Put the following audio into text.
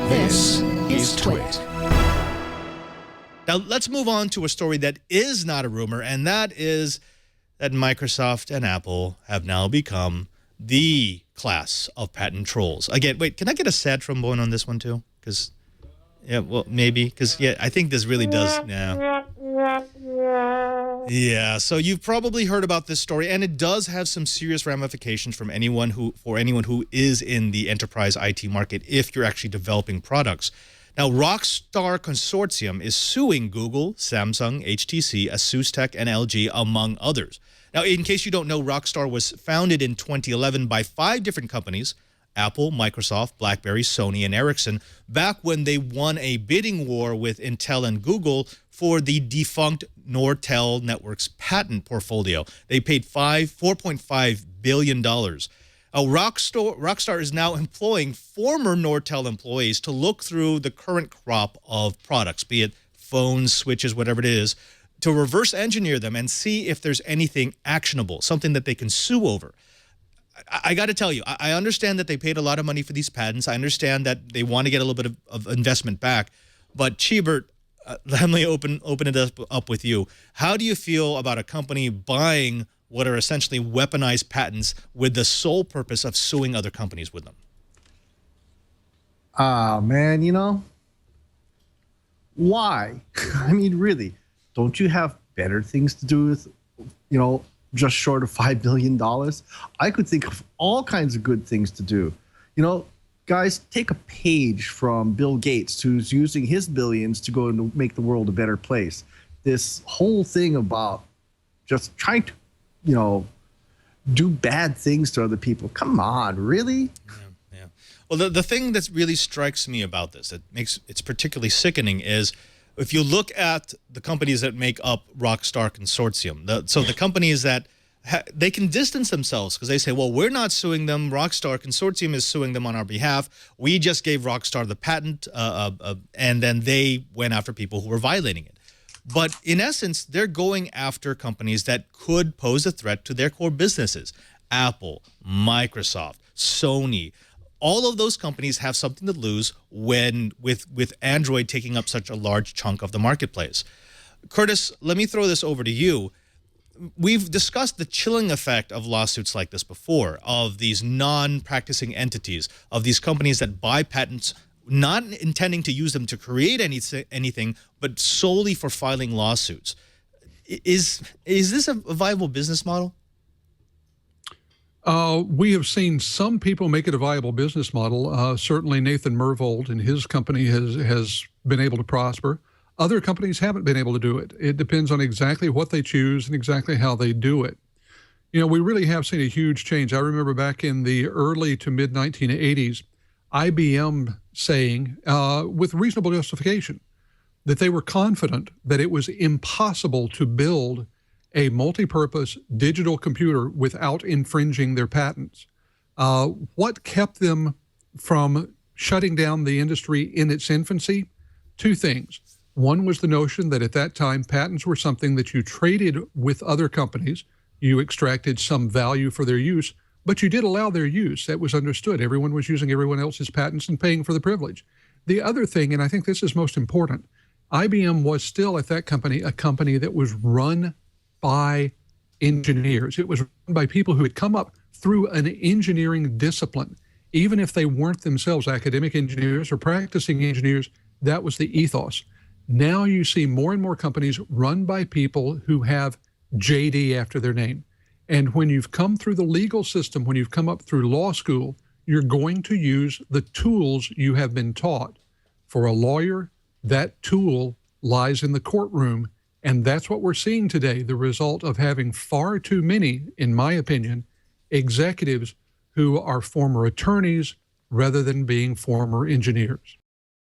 This is Twit. Now, let's move on to a story that is not a rumor, and that is that Microsoft and Apple have now become the class of patent trolls. Again, wait, can I get a sad trombone on this one too? Because, yeah, well, maybe. Because, yeah, I think this really does, yeah. Yeah, so you've probably heard about this story, and it does have some serious ramifications for anyone who is in the enterprise IT market if you're actually developing products. Now, Rockstar Consortium is suing Google, Samsung, HTC, Asustek, and LG, among others. Now, in case you don't know, Rockstar was founded in 2011 by 5 different companies, Apple, Microsoft, Blackberry, Sony, and Ericsson, back when they won a bidding war with Intel and Google for the defunct Nortel Networks patent portfolio. They paid $4.5 billion. Rockstar is now employing former Nortel employees to look through the current crop of products, be it phones, switches, whatever it is, to reverse engineer them and see if there's anything actionable, something that they can sue over. I got to tell you, I understand that they paid a lot of money for these patents. I understand that they want to get a little bit of investment back. But Chibert, let me open it up with you. How do you feel about a company buying what are essentially weaponized patents with the sole purpose of suing other companies with them? Man, you know, why? I mean, really, don't you have better things to do with, you know, just short of $5 billion? I could think of all kinds of good things to do. You know, guys, take a page from Bill Gates, who's using his billions to go and make the world a better place. This whole thing about just trying to, you know, do bad things to other people. Come on, really? Yeah. Well, the thing that really strikes me about this, that makes it's particularly sickening, is if you look at the companies that make up Rockstar Consortium, so the companies that they can distance themselves because they say, well, we're not suing them. Rockstar Consortium is suing them on our behalf. We just gave Rockstar the patent, and then they went after people who were violating it. But in essence, they're going after companies that could pose a threat to their core businesses. Apple, Microsoft, Sony. All of those companies have something to lose when with Android taking up such a large chunk of the marketplace. Curtis, let me throw this over to you. We've discussed the chilling effect of lawsuits like this before, of these non-practicing entities, of these companies that buy patents, not intending to use them to create anything, but solely for filing lawsuits. Is this a viable business model? We have seen some people make it a viable business model. Certainly Nathan Myhrvold and his company has been able to prosper. Other companies haven't been able to do it. It depends on exactly what they choose and exactly how they do it. You know, we really have seen a huge change. I remember back in the early to mid 1980s, IBM saying, with reasonable justification, that they were confident that it was impossible to build a multi-purpose digital computer without infringing their patents. What kept them from shutting down the industry in its infancy? 2 things. One was the notion that at that time, patents were something that you traded with other companies. You extracted some value for their use, but you did allow their use. That was understood. Everyone was using everyone else's patents and paying for the privilege. The other thing, and I think this is most important, IBM was still at that company a company that was run by engineers. It was run by people who had come up through an engineering discipline. Even if they weren't themselves academic engineers or practicing engineers, that was the ethos. Now you see more and more companies run by people who have JD after their name. And when you've come through the legal system, when you've come up through law school, you're going to use the tools you have been taught. For a lawyer, that tool lies in the courtroom. And that's what we're seeing today, the result of having far too many, in my opinion, executives who are former attorneys rather than being former engineers.